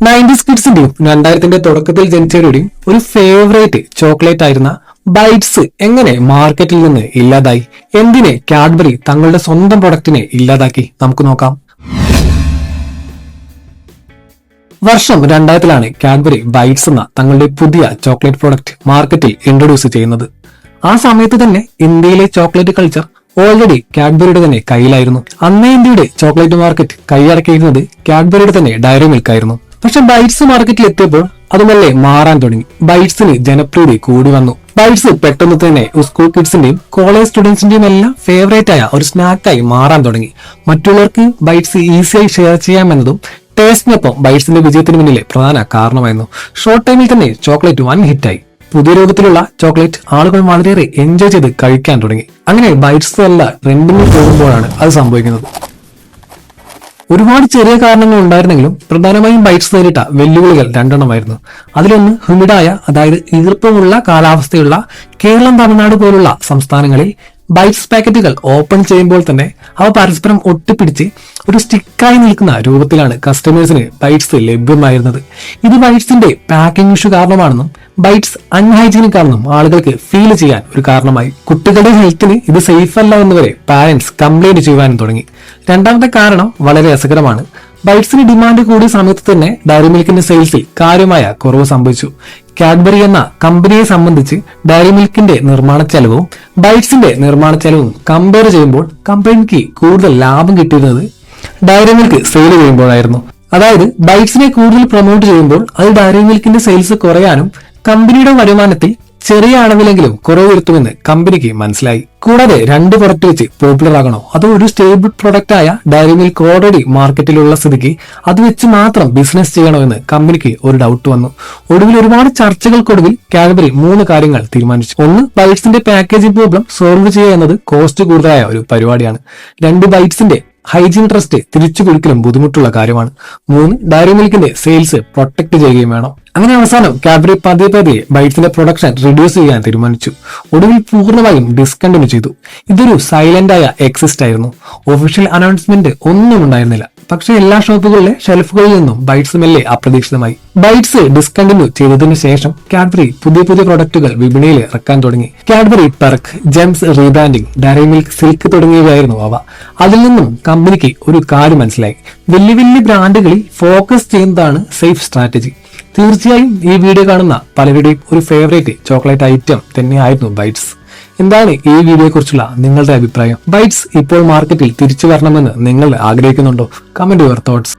90s കിഡ്സിന്റെയും 2000ത്തിന്റെ തുടക്കത്തിൽ ജനിച്ചവരുടെയും ഒരു favourite chocolate ആയിരുന്ന ബൈറ്റ്സ് എങ്ങനെ മാർക്കറ്റിൽ നിന്ന് ഇല്ലാതായി? എന്തിനെ കാഡ്ബറി തങ്ങളുടെ സ്വന്തം പ്രൊഡക്റ്റിനെ ഇല്ലാതാക്കി? നമുക്ക് നോക്കാം. വർഷം 2000-ലാണ് കാഡ്ബറി ബൈറ്റ്സ് എന്ന തങ്ങളുടെ പുതിയ ചോക്ലേറ്റ് പ്രൊഡക്റ്റ് മാർക്കറ്റിൽ ഇൻട്രൊഡ്യൂസ് ചെയ്യുന്നത്. ആ സമയത്ത് തന്നെ ഇന്ത്യയിലെ ചോക്ലേറ്റ് കൾച്ചർ ഓൾറെഡി കാഡ്ബറിയുടെ തന്നെ കയ്യിലായിരുന്നു. അന്നേ ഇന്ത്യയുടെ ചോക്ലേറ്റ് മാർക്കറ്റ് കൈയടക്കിയിരുന്നത് കാഡ്ബറിയുടെ തന്നെ ഡയറി മിൽക്ക് ആയിരുന്നു. പക്ഷെ ബൈറ്റ്സ് മാർക്കറ്റിൽ എത്തിയപ്പോൾ അതുമല്ലേ മാറാൻ തുടങ്ങി. ബൈറ്റ്സിന് ജനപ്രീതി കൂടി വന്നു. ബൈറ്റ്സ് പെട്ടെന്ന് തന്നെ സ്കൂൾ കിഡ്സിന്റെയും കോളേജ് സ്റ്റുഡൻസിന്റെയും എല്ലാം ഫേവറേറ്റ് ആയ ഒരു സ്നാക്കായി മാറാൻ തുടങ്ങി. മറ്റുള്ളവർക്ക് ബൈറ്റ്സ് ഈസിയായി ഷെയർ ചെയ്യാമെന്നതും ടേസ്റ്റിനൊപ്പം ബൈറ്റ്സിന്റെ വിജയത്തിന് പിന്നിലെ പ്രധാന കാരണമായിരുന്നു. ഷോർട്ട് ടൈമിൽ തന്നെ ചോക്ലേറ്റ് വൻ ഹിറ്റായി. പുതിയ രൂപത്തിലുള്ള ചോക്ലേറ്റ് ആളുകൾ വളരെയേറെ എൻജോയ് ചെയ്ത് കഴിക്കാൻ തുടങ്ങി. അങ്ങനെ ബൈറ്റ്സ് അല്ല ട്രെൻഡിങ്ങിൽ പോകുമ്പോഴാണ് അത് സംഭവിക്കുന്നത്. ഒരുപാട് ചെറിയ കാരണങ്ങൾ ഉണ്ടായിരുന്നെങ്കിലും പ്രധാനമായും ബൈറ്റ്സ് നേരിട്ട വെല്ലുവിളികൾ രണ്ടെണ്ണമായിരുന്നു. അതിലൊന്ന് ഹ്യൂമിഡായ, അതായത് ഈർപ്പമുള്ള കാലാവസ്ഥയുള്ള കേരളം, തമിഴ്നാട് പോലുള്ള സംസ്ഥാനങ്ങളിൽ ബൈറ്റ്സ് പാക്കറ്റുകൾ ഓപ്പൺ ചെയ്യുമ്പോൾ തന്നെ അവ പരസ്പരം ഒട്ടിപ്പിടിച്ച് ഒരു സ്റ്റിക്കായി നിൽക്കുന്ന രൂപത്തിലാണ് കസ്റ്റമേഴ്സിന് ബൈറ്റ്സ് ലഭ്യമായിരുന്നത്. ഇത് ബൈറ്റ്സിന്റെ പാക്കിംഗ് ഇഷ്യൂ കാരണമാണെന്നും ബൈറ്റ്സ് അൺഹൈജീനിക് ആണെന്നും ആളുകൾക്ക് ഫീൽ ചെയ്യാൻ ഒരു കാരണമായി. കുട്ടികളുടെ ഹെൽത്തിന് ഇത് സേഫ് അല്ല എന്ന് വരെ പാരന്റ്സ് കംപ്ലൈന്റ് ചെയ്യുവാനും തുടങ്ങി. രണ്ടാമത്തെ കാരണം വളരെ രസകരമാണ്. ബൈറ്റ്സിന് ഡിമാൻഡ് കൂടിയ സമയത്ത് തന്നെ ഡയറി മിൽക്കിന്റെ സെയിൽസിൽ കാര്യമായ കുറവ് സംഭവിച്ചു. കാഡ്ബറി എന്ന കമ്പനിയെ സംബന്ധിച്ച് ഡയറി മിൽക്കിന്റെ നിർമ്മാണ ചെലവും ബൈറ്റ്സിന്റെ നിർമ്മാണ ചെലവും കമ്പയർ ചെയ്യുമ്പോൾ കമ്പനിക്ക് കൂടുതൽ ലാഭം കിട്ടിയിരുന്നത് ഡയറി മിൽക്ക് സെയിൽ ചെയ്യുമ്പോഴായിരുന്നു. അതായത് ബൈറ്റ്സിനെ കൂടുതൽ പ്രൊമോട്ട് ചെയ്യുമ്പോൾ അത് ഡയറി മിൽക്കിന്റെ സെയിൽസ് കുറയാനും കമ്പനിയുടെ വരുമാനത്തിൽ ചെറിയ അളവിലെങ്കിലും കുറവ് വരുത്തുമെന്ന് കമ്പനിക്ക് മനസ്സിലായി. കൂടാതെ രണ്ട് പ്രൊഡക്റ്റ് വെച്ച് പോപ്പുലർ ആകണോ അതോ ഒരു സ്റ്റേബിൾ പ്രൊഡക്റ്റ് ആയ ഡയറി മിൽക്ക് ഓൾറെഡി മാർക്കറ്റിലുള്ള സ്ഥിതിക്ക് അത് വെച്ച് മാത്രം ബിസിനസ് ചെയ്യണോ എന്ന് കമ്പനിക്ക് ഒരു ഡൗട്ട് വന്നു. ഒടുവിൽ ഒരുപാട് ചർച്ചകൾക്കൊടുവിൽ കാഡ്ബറി 3 കാര്യങ്ങൾ തീരുമാനിച്ചു. ഒന്ന്, ബൈറ്റ്സിന്റെ പാക്കേജിംഗ് പ്രോബ്ലം സോൾവ് ചെയ്യുക എന്നത് കോസ്റ്റ് കൂടുതലായ ഒരു പരിപാടിയാണ്. 2, ബൈറ്റ്സിന്റെ ഹൈജീൻ ട്രസ്റ്റ് തിരിച്ചു പിടിക്കലും ബുദ്ധിമുട്ടുള്ള കാര്യമാണ്. 3, ഡയറി മിൽക്കിന്റെ സെയിൽസ് പ്രൊട്ടക്ട് ചെയ്യുകയും വേണം. അങ്ങനെ അവസാനം കാഡ്ബറി പതിയെ ബൈറ്റ്സിന്റെ പ്രൊഡക്ഷൻ റിഡ്യൂസ് ചെയ്യാൻ തീരുമാനിച്ചു. ഒടുവിൽ പൂർണ്ണമായും ഡിസ്കണ്ടിന്യൂ ചെയ്തു. ഇതൊരു സൈലന്റ് ആയ എക്സിസ്റ്റ് ആയിരുന്നു. ഒഫീഷ്യൽ അനൗൺസ്മെന്റ് ഒന്നും ഉണ്ടായിരുന്നില്ല. പക്ഷെ എല്ലാ ഷോപ്പുകളിലെ ഷെൽഫുകളിൽ നിന്നും ബൈറ്റ്സ് മെല്ലെ അപ്രതീക്ഷിതമായി. ബൈറ്റ്സ് ഡിസ്കണ്ടിന്യൂ ചെയ്തതിനു ശേഷം കാഡ്ബറി പുതിയ പ്രൊഡക്റ്റുകൾ വിപണിയിൽ ഇറക്കാൻ തുടങ്ങി. Cadbury Perk, Gems rebranding, Dairy Milk Silk തുടങ്ങിയവയായിരുന്നു അവ. അതിൽ നിന്നും കമ്പനിക്ക് ഒരു കാര്യം മനസ്സിലായി. വലിയ ബ്രാൻഡുകളിൽ ഫോക്കസ് ചെയ്യുന്നതാണ് സേഫ് സ്ട്രാറ്റജി. തീർച്ചയായും ഈ വീഡിയോ കാണുന്ന പലരുടെയും ഒരു ഫേവറേറ്റ് ചോക്ലേറ്റ് ഐറ്റം തന്നെയായിരുന്നു ബൈറ്റ്സ്. എന്താണ് ഈ വീഡിയോയെ കുറിച്ചുള്ള നിങ്ങളുടെ അഭിപ്രായം? ബൈറ്റ്സ് ഇപ്പോൾ മാർക്കറ്റിൽ തിരിച്ചു വരണമെന്ന് നിങ്ങൾ ആഗ്രഹിക്കുന്നുണ്ടോ? Comment your thoughts.